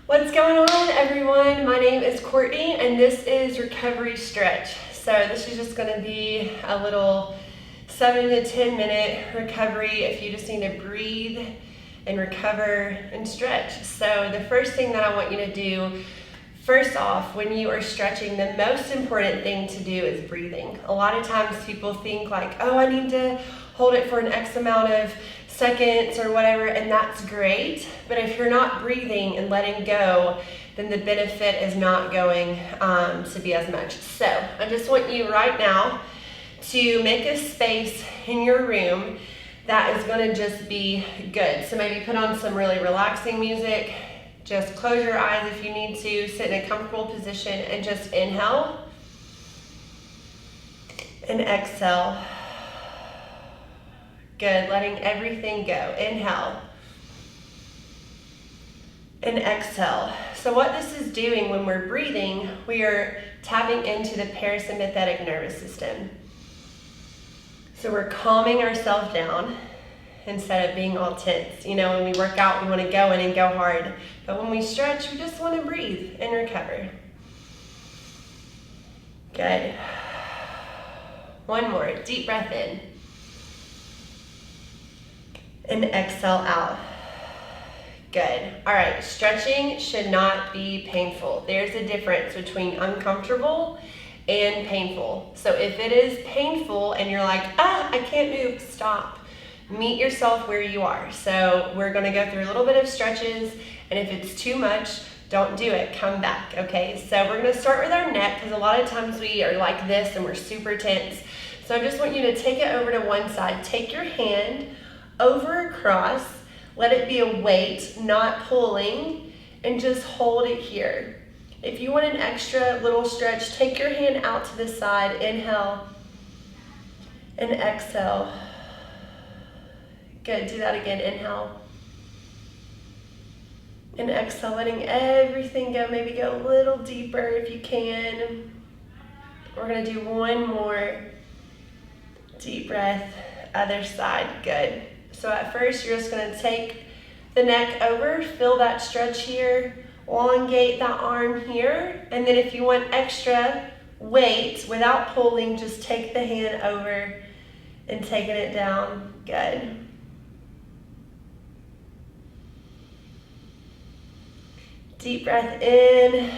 What's going on, everyone? My name is Courtney and this is Recovery Stretch. So this is just going to be a little 7 to 10 minute recovery if you just need to breathe and recover and stretch. So the first thing that I want you to do, first off, when you are stretching, the most important thing to do is breathing. A lot of times people think like, oh, I need to hold it for an X amount of seconds or whatever, and that's great. But if you're not breathing and letting go, then the benefit is not going to be as much. So I just want you right now to make a space in your room that is going to just be good. So maybe put on some really relaxing music. Just close your eyes if you need to, sit in a comfortable position and just inhale and exhale. Good, letting everything go. Inhale and exhale. So what this is doing when we're breathing, we are tapping into the parasympathetic nervous system. So we're calming ourselves down instead of being all tense. You know, when we work out, we want to go in and go hard. But when we stretch, we just want to breathe and recover. Good. One more, deep breath in. And exhale out. Good. All right, stretching should not be painful. There's a difference between uncomfortable and painful. So if it is painful and you're like, I can't move, stop. Meet yourself where you are. So we're gonna go through a little bit of stretches, and if it's too much, don't do it, come back, okay? So we're gonna start with our neck, because a lot of times we are like this and we're super tense. So I just want you to take it over to one side. Take your hand over across, let it be a weight, not pulling, and just hold it here. If you want an extra little stretch, take your hand out to the side, inhale, and exhale. Good, do that again, inhale, and exhale, letting everything go, maybe go a little deeper if you can. We're gonna do one more deep breath, other side, good. So at first, you're just gonna take the neck over, feel that stretch here, elongate that arm here, and then if you want extra weight without pulling, just take the hand over and taking it down, good. Deep breath in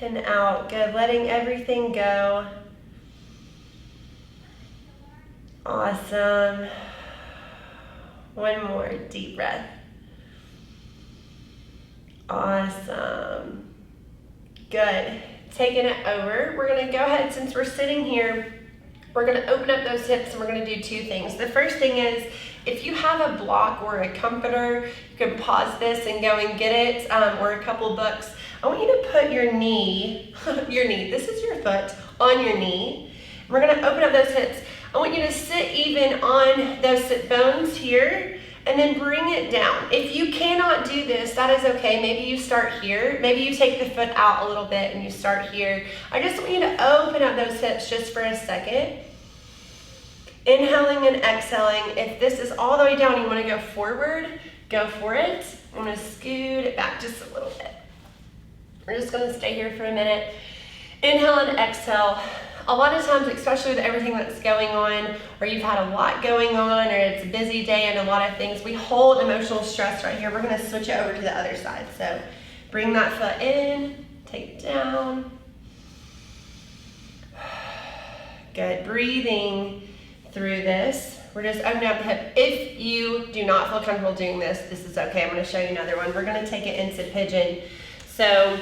and out, good, letting everything go. Awesome. One more deep breath. Awesome. Good. Taking it over. We're going to go ahead, since we're sitting here, we're going to open up those hips and we're going to do two things. The first thing is, if you have a block or a comforter, you can pause this and go and get it, or a couple books. I want you to put your knee, this is your foot, on your knee. We're going to open up those hips. I want you to sit even on those sit bones here and then bring it down. If you cannot do this, that is okay. Maybe you start here. Maybe you take the foot out a little bit and you start here. I just want you to open up those hips just for a second. Inhaling and exhaling. If this is all the way down, you want to go forward, go for it. I'm going to scoot it back just a little bit. We're just going to stay here for a minute. Inhale and exhale. A lot of times, especially with everything that's going on, or you've had a lot going on, or it's a busy day and a lot of things, we hold emotional stress right here. We're going to switch it over to the other side. So bring that foot in, take it down. Good. Breathing through this. We're just opening up the hip. If you do not feel comfortable doing this, this is okay. I'm going to show you another one. We're going to take it into pigeon. So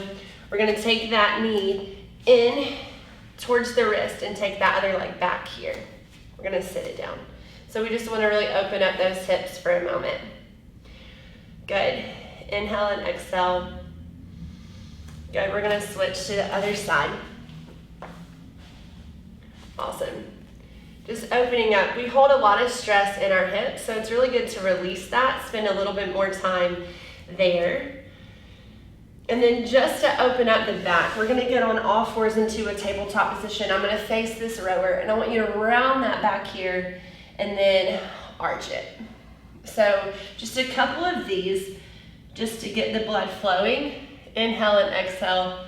we're going to take that knee in towards the wrist and take that other leg back here. We're gonna sit it down. So we just wanna really open up those hips for a moment. Good, inhale and exhale. Good, we're gonna switch to the other side. Awesome. Just opening up. We hold a lot of stress in our hips, so it's really good to release that, spend a little bit more time there. And then just to open up the back, we're gonna get on all fours into a tabletop position. I'm gonna face this rower, and I want you to round that back here and then arch it. So just a couple of these just to get the blood flowing Inhale and exhale.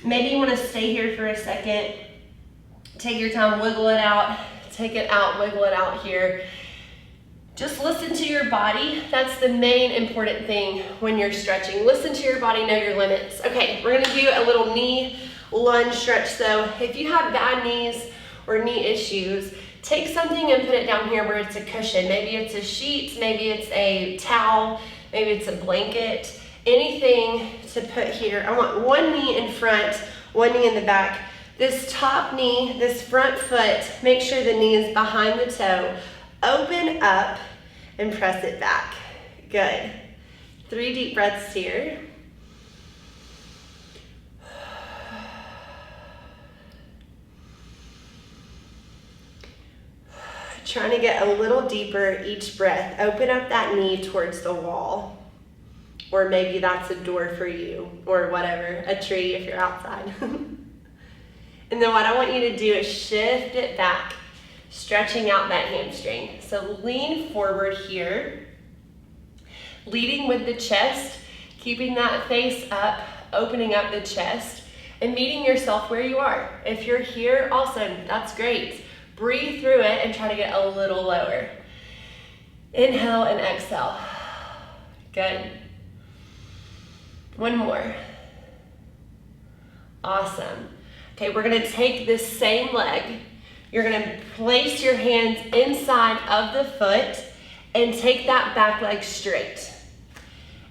Maybe you want to stay here for a second. Take your time, wiggle it out. Take it out, wiggle it out here. Just listen to your body. That's the main important thing when you're stretching. Listen to your body, know your limits. Okay, we're gonna do a little knee lunge stretch. So if you have bad knees or knee issues, take something and put it down here where it's a cushion. Maybe it's a sheet, maybe it's a towel, maybe it's a blanket, anything to put here. I want one knee in front, one knee in the back. This top knee, this front foot, make sure the knee is behind the toe. Open up and press it back. Good. 3 deep breaths here. Trying to get a little deeper each breath. Open up that knee towards the wall. Or maybe that's a door for you, or whatever, a tree if you're outside. And then what I want you to do is shift it back, stretching out that hamstring. So lean forward here, leading with the chest, keeping that face up, opening up the chest, and meeting yourself where you are. If you're here, awesome, that's great. Breathe through it and try to get a little lower. Inhale and exhale. Good. One more. Awesome. Okay, we're gonna take this same leg. You're gonna place your hands inside of the foot and take that back leg straight.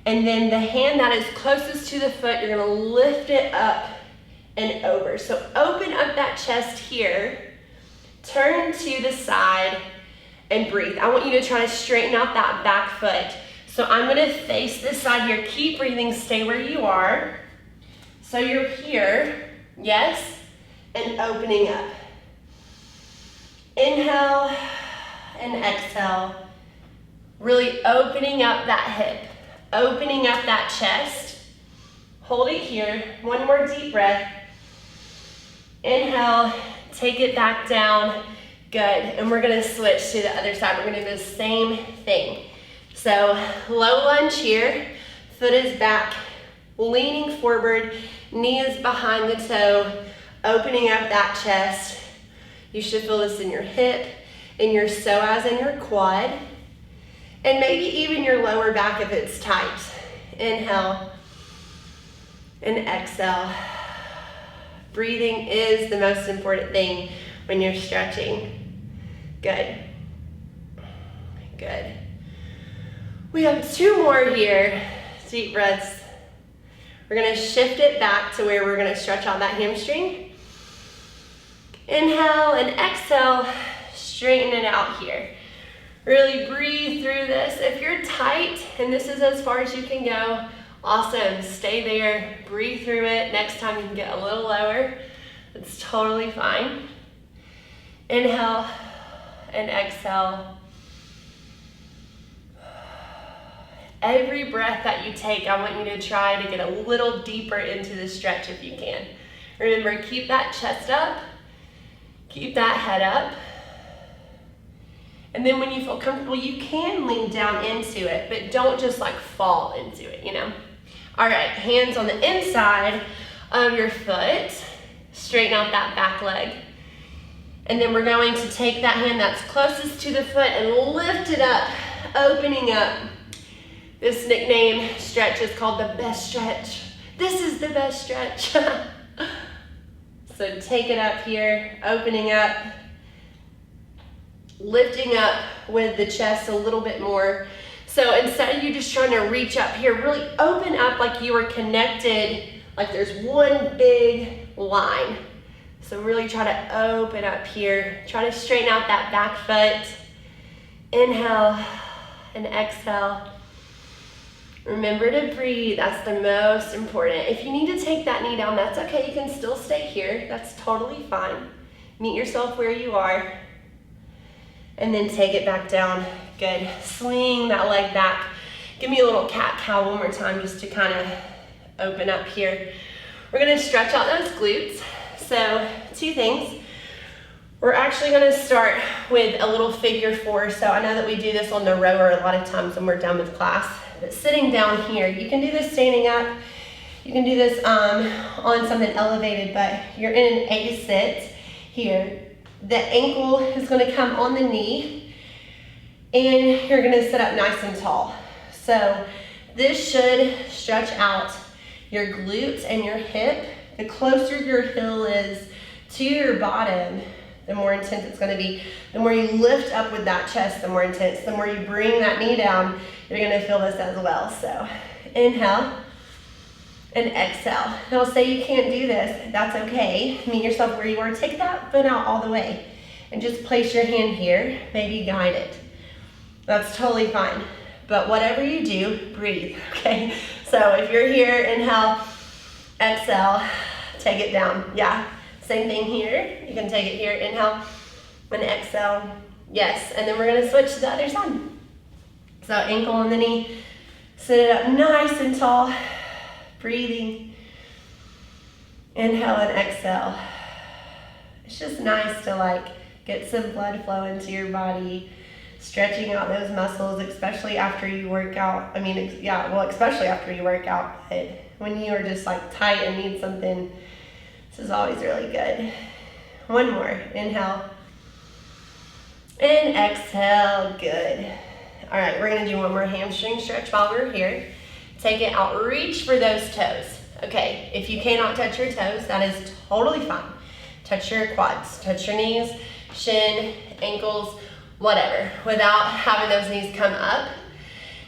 And then the hand that is closest to the foot, you're gonna lift it up and over. So open up that chest here, turn to the side and breathe. I want you to try to straighten out that back foot. So I'm gonna face this side here. Keep breathing, stay where you are. So you're here, yes, and opening up. Inhale and exhale. Really opening up that hip, opening up that chest. Hold it here. One more deep breath. Inhale, take it back down. Good. And we're going to switch to the other side. We're going to do the same thing. So low lunge here. Foot is back, leaning forward. Knee is behind the toe, opening up that chest. You should feel this in your hip, in your psoas, and your quad. And maybe even your lower back if it's tight. Inhale and exhale. Breathing is the most important thing when you're stretching. Good. Good. We have 2 more here. Deep breaths. We're gonna shift it back to where we're gonna stretch out that hamstring. Inhale and exhale, straighten it out here. Really breathe through this. If you're tight and this is as far as you can go, awesome, stay there, breathe through it. Next time you can get a little lower. It's totally fine. Inhale and exhale. Every breath that you take, I want you to try to get a little deeper into the stretch if you can. Remember, keep that chest up, keep that head up. And then when you feel comfortable, you can lean down into it, but don't just like fall into it, you know? All right, hands on the inside of your foot. Straighten out that back leg. And then we're going to take that hand that's closest to the foot and lift it up, opening up. This nickname stretch is called the best stretch. This is the best stretch. So take it up here, opening up, lifting up with the chest a little bit more. So instead of you just trying to reach up here, really open up like you are connected, like there's one big line. So really try to open up here. Try to straighten out that back foot. Inhale and exhale. Remember to breathe, that's the most important. If you need to take that knee down, that's okay, you can still stay here. That's totally fine. Meet yourself where you are. And then take it back down. Good. Swing that leg back. Give me a little cat-cow one more time just to kind of open up here. We're gonna stretch out those glutes. So 2 things. We're actually gonna start with a little figure 4. So I know that we do this on the rower a lot of times when we're done with class. But sitting down here, you can do this standing up. You can do this on something elevated, but you're in an A sit here. The ankle is going to come on the knee, and you're going to sit up nice and tall. So this should stretch out your glutes and your hip. The closer your heel is to your bottom, the more intense it's going to be. The more you lift up with that chest, the more intense. The more you bring that knee down, you're going to feel this as well. So inhale and exhale. Now say you can't do this, that's okay. Meet yourself where you are. Take that foot out all the way and just place your hand here. Maybe guide it. That's totally fine. But whatever you do, breathe, okay? So if you're here, inhale, exhale, take it down. Yeah, same thing here. You can take it here, inhale and exhale. Yes, and then we're gonna switch to the other side. So ankle on the knee, sit it up nice and tall, breathing. Inhale and exhale. It's just nice to like get some blood flow into your body, stretching out those muscles, especially after you work out. I mean, especially after you work out, but when you are just like tight and need something, this is always really good. One more, inhale and exhale, good. All right, we're gonna do one more hamstring stretch while we're here. Take it out, reach for those toes. Okay, if you cannot touch your toes, that is totally fine. Touch your quads, touch your knees, shin, ankles, whatever, without having those knees come up.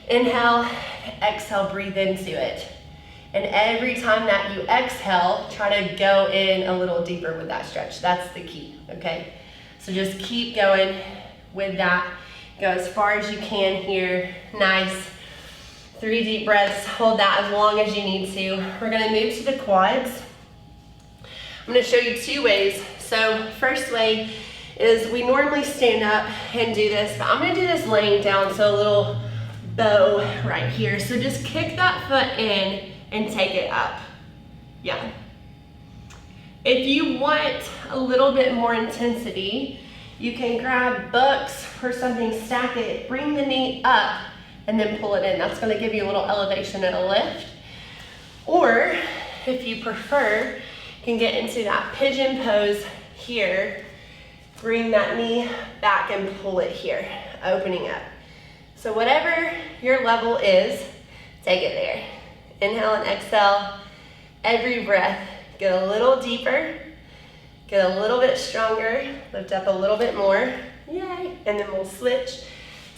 Inhale, exhale, breathe into it. And every time that you exhale, try to go in a little deeper with that stretch. That's the key, okay? So just keep going with that. Go as far as you can here. Nice. 3 deep breaths. Hold that as long as you need to. We're gonna move to the quads. I'm gonna show you 2 ways. So first way is we normally stand up and do this, but I'm gonna do this laying down, so a little bow right here. So just kick that foot in and take it up. Yeah. If you want a little bit more intensity, you can grab books or something, stack it, bring the knee up, and then pull it in. That's gonna give you a little elevation and a lift. Or if you prefer, you can get into that pigeon pose here, bring that knee back and pull it here, opening up. So whatever your level is, take it there. Inhale and exhale. Every breath, get a little deeper, get a little bit stronger, lift up a little bit more. Yay. And then we'll switch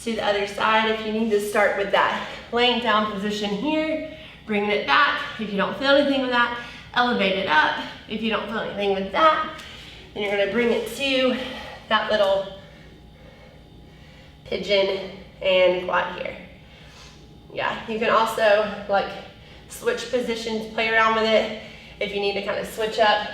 to the other side. If you need to start with that laying down position here, bringing it back. If you don't feel anything with that, elevate it up. If you don't feel anything with that, then you're gonna bring it to that little pigeon and quad here. Yeah, you can also like switch positions, play around with it. If you need to kind of switch up,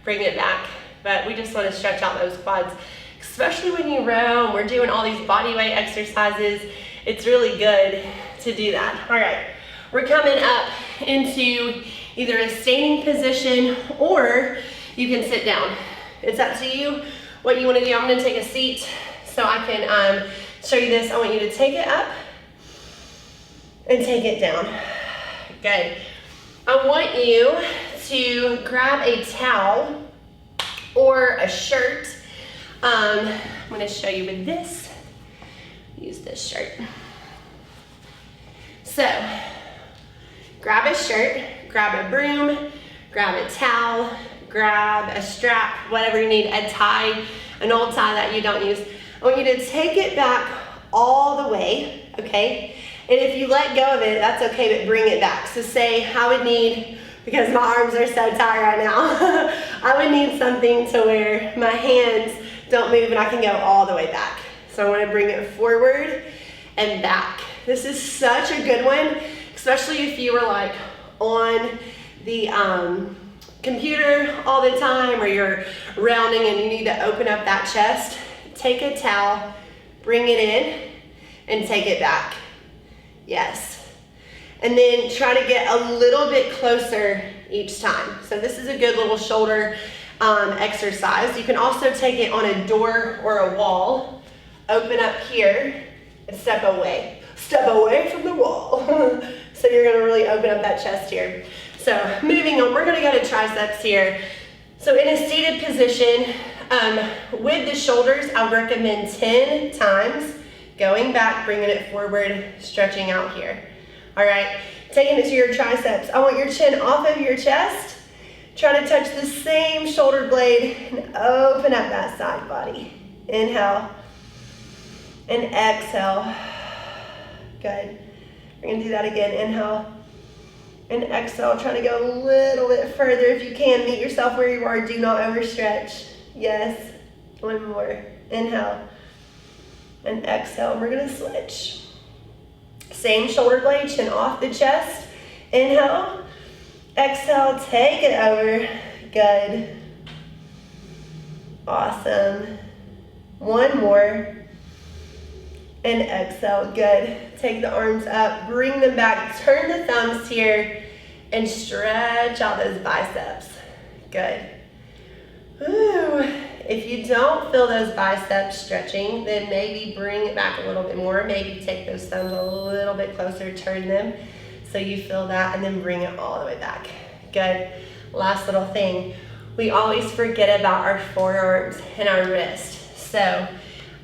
bring it back. But we just want to stretch out those quads, especially when you row. We're doing all these body weight exercises. It's really good to do that. All right, we're coming up into either a standing position or you can sit down. It's up to you what you want to do. I'm going to take a seat so I can show you this. I want you to take it up and take it down. Good. I want you to grab a towel or a shirt. I'm going to show you with this. Use this shirt. So, grab a shirt, grab a broom, grab a towel, grab a strap, whatever you need, a tie, an old tie that you don't use. I want you to take it back all the way, okay? And if you let go of it, that's okay, but bring it back. So say I would need, because my arms are so tired right now, I would need something to where my hands don't move and I can go all the way back. So I want to bring it forward and back. This is such a good one, especially if you were like on the computer all the time or you're rounding and you need to open up that chest. Take a towel, bring it in, and take it back. Yes. And then try to get a little bit closer each time. So this is a good little shoulder exercise. You can also take it on a door or a wall. Open up here and step away. Step away from the wall. So you're gonna really open up that chest here. So moving on, we're gonna go to triceps here. So in a seated position, with the shoulders, I recommend 10 times, going back, bringing it forward, stretching out here. All right, taking it to your triceps. I want your chin off of your chest. Try to touch the same shoulder blade and open up that side body. Inhale and exhale. Good. We're gonna do that again. Inhale and exhale. Try to go a little bit further if you can. Meet yourself where you are. Do not overstretch. Yes. One more. Inhale and exhale. We're gonna switch. Same shoulder blade, chin off the chest. Inhale. Exhale, take it over. Good. Awesome. One more. And exhale, good. Take the arms up, bring them back, turn the thumbs here, and stretch out those biceps. Good. Ooh. If you don't feel those biceps stretching, then maybe bring it back a little bit more. Maybe take those thumbs a little bit closer, turn them so you feel that, and then bring it all the way back. Good. Last little thing. We always forget about our forearms and our wrist. So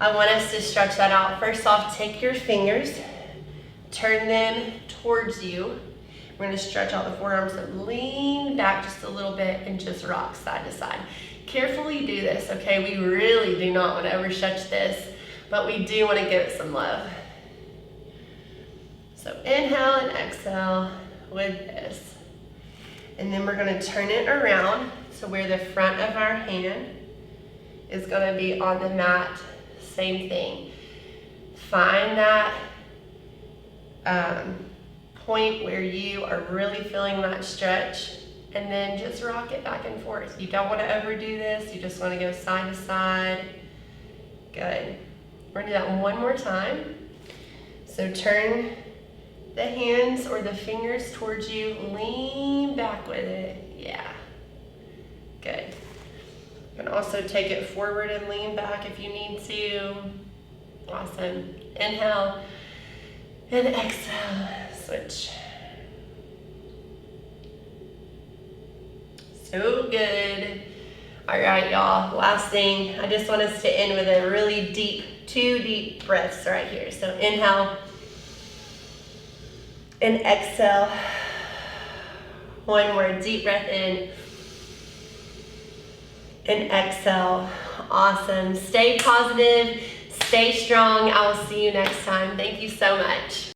I want us to stretch that out. First off, take your fingers, turn them towards you. We're gonna stretch out the forearms and lean back just a little bit and just rock side to side. Carefully do this, okay? We really do not want to overstretch this, but we do want to give it some love. So inhale and exhale with this. And then we're gonna turn it around to where the front of our hand is gonna be on the mat. Same thing. Find that point where you are really feeling that stretch, and then just rock it back and forth. You don't want to overdo this. You just want to go side to side. Good. We're gonna do that one more time. So turn the hands or the fingers towards you. Lean back with it. Yeah. Good. You can also take it forward and lean back if you need to. Awesome. Inhale and exhale. Switch. So good. All right, y'all. Last thing. I just want us to end with a really deep, 2 deep breaths right here. So inhale and exhale. One more deep breath in and exhale. Awesome. Stay positive, stay strong. I will see you next time. Thank you so much.